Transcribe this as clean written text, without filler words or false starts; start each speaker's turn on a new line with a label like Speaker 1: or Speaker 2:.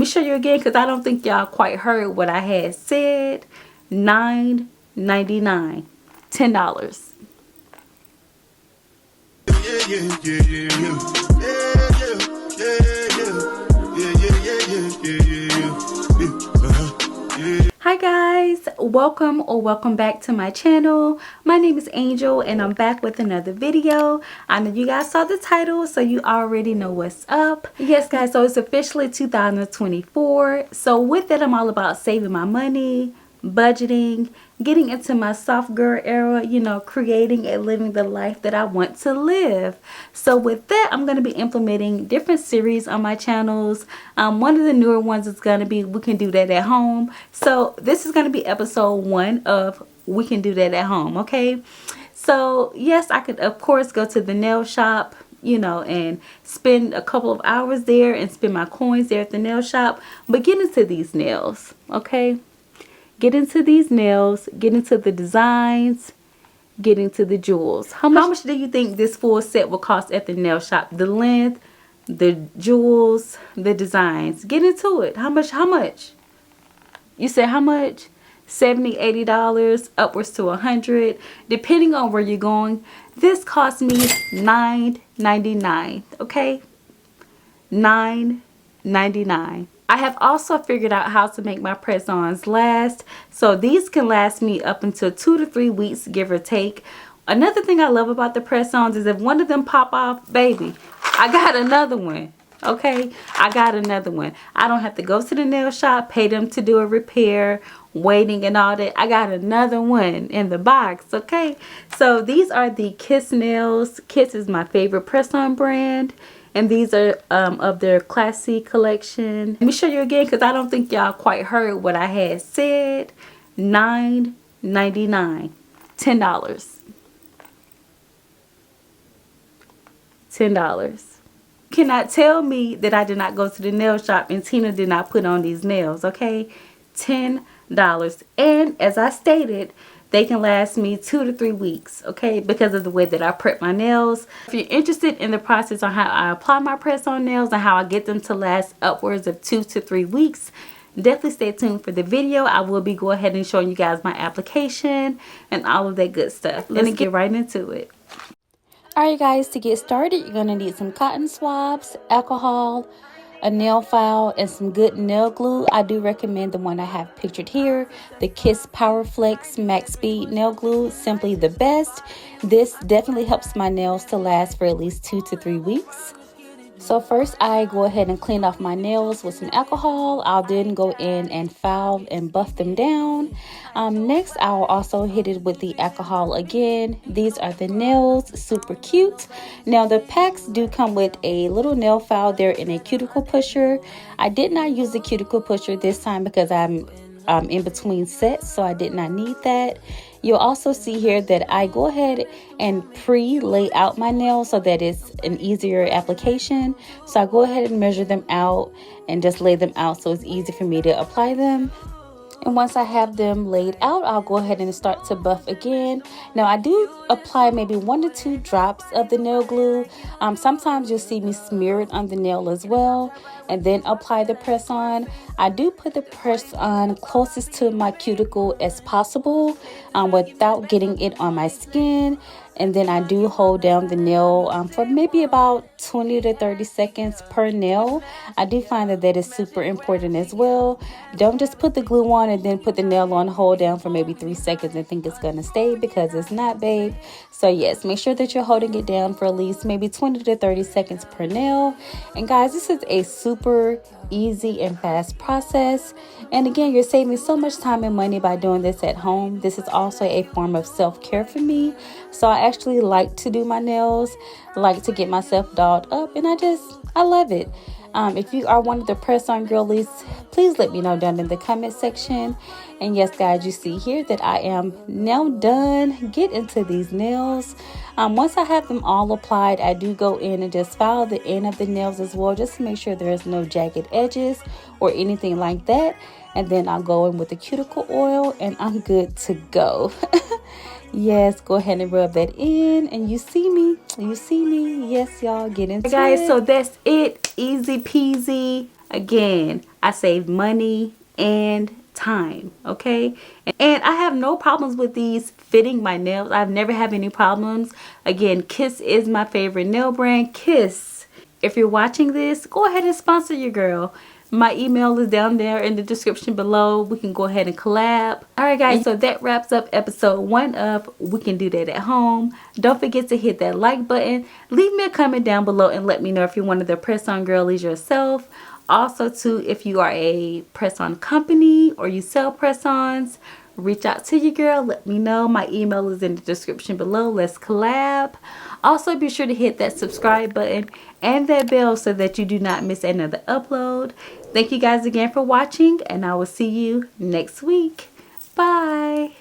Speaker 1: me show you again because I don't think y'all quite heard what I had said. $9.99. $10. Hi guys, welcome back to my channel. My name is Angel and I'm back with another video. I know you guys saw the title, so you already know what's up. Yes guys, so it's officially 2024. So with that, I'm all about saving my money, budgeting, getting into my soft girl era, you know, creating and living the life that I want to live. So with that, I'm going to be implementing different series on my channels. One of the newer ones is going to be We Can Do That at Home. So this is going to be episode 1 of We Can Do That at Home, okay? So yes, I could of course go to the nail shop, you know, and spend a couple of hours there and spend my coins there at the nail shop, but get into these nails, okay? Get into these nails, get into the designs, get into the jewels. How much do you think this full set will cost at the nail shop? The length, the jewels, the designs. Get into it. How much? You said how much? $70, $80, upwards to $100, depending on where you're going. This cost me $9.99, okay? $9.99. I have also figured out how to make my press-ons last. So these can last me up until 2 to 3 weeks, give or take. Another thing I love about the press-ons is if one of them pop off, baby, I got another one. Okay, I got another one. I don't have to go to the nail shop, pay them to do a repair, waiting and all that. I got another one in the box, okay? So these are the Kiss nails. Kiss is my favorite press-on brand. And these are of their Classy collection. Let me show you again because I don't think y'all quite heard what I had said. $9.99. $10. $10. You cannot tell me that I did not go to the nail shop and Tina did not put on these nails, okay? $10. And as I stated, they can last me 2 to 3 weeks, okay, because of the way that I prep my nails. If you're interested in the process on how I apply my press-on nails and how I get them to last upwards of 2 to 3 weeks, definitely stay tuned for the video. I will be go ahead and showing you guys my application and all of that good stuff. Let's get right into it. Alright guys, to get started, you're going to need some cotton swabs, alcohol, a nail file, and some good nail glue. I do recommend the one I have pictured here, the Kiss PowerFlex Max Speed Nail Glue. Simply the best. This definitely helps my nails to last for at least 2 to 3 weeks. So first I go ahead and clean off my nails with some alcohol. I'll then go in and file and buff them down. Next I'll also hit it with the alcohol again. These are the nails, super cute. Now the packs do come with a little nail file there in a cuticle pusher. I did not use the cuticle pusher this time because I'm in between sets, so I did not need that. You'll also see here that I go ahead and pre-lay out my nails so that it's an easier application. So I go ahead and measure them out and just lay them out so it's easy for me to apply them. And once I have them laid out, I'll go ahead and start to buff again. Now I do apply maybe 1 to 2 drops of the nail glue. Sometimes you'll see me smear it on the nail as well and then apply the press on. I do put the press on closest to my cuticle as possible without getting it on my skin. And then I do hold down the nail for maybe about 20 to 30 seconds per nail. I do find that that is super important as well. Don't just put the glue on and then put the nail on, hold down for maybe 3 seconds and think it's going to stay, because it's not, babe. So yes, make sure that you're holding it down for at least maybe 20 to 30 seconds per nail. And guys, this is a super easy and fast process. And again, you're saving so much time and money by doing this at home. This is also a form of self-care for me. So I actually like to do my nails, like to get myself dolled up, and I love it. If you are one of the press-on girlies, please let me know down in the comment section. And yes, guys, you see here that I am now done. Get into these nails. Once I have them all applied, I do go in and just file the end of the nails as well, just to make sure there's no jagged edges or anything like that. And then I'll go in with the cuticle oil and I'm good to go. Yes, go ahead and rub that in, and you see me. Yes, y'all, get into it. Guys, so that's it. Easy peasy. Again, I save money and time, okay? And I have no problems with these fitting my nails. I've never had any problems. Again, Kiss is my favorite nail brand. Kiss, if you're watching this, go ahead and sponsor your girl. My email is down there in the description below. We can go ahead and collab. Alright guys, so that wraps up episode 1 of We Can Do That at Home. Don't forget to hit that like button. Leave me a comment down below and let me know if you're one of the press-on girlies yourself. Also too, if you are a press-on company or you sell press-ons, reach out to your girl. Let me know. My email is in the description below. Let's collab. Also, be sure to hit that subscribe button and that bell so that you do not miss another upload. Thank you guys again for watching, and I will see you next week. Bye.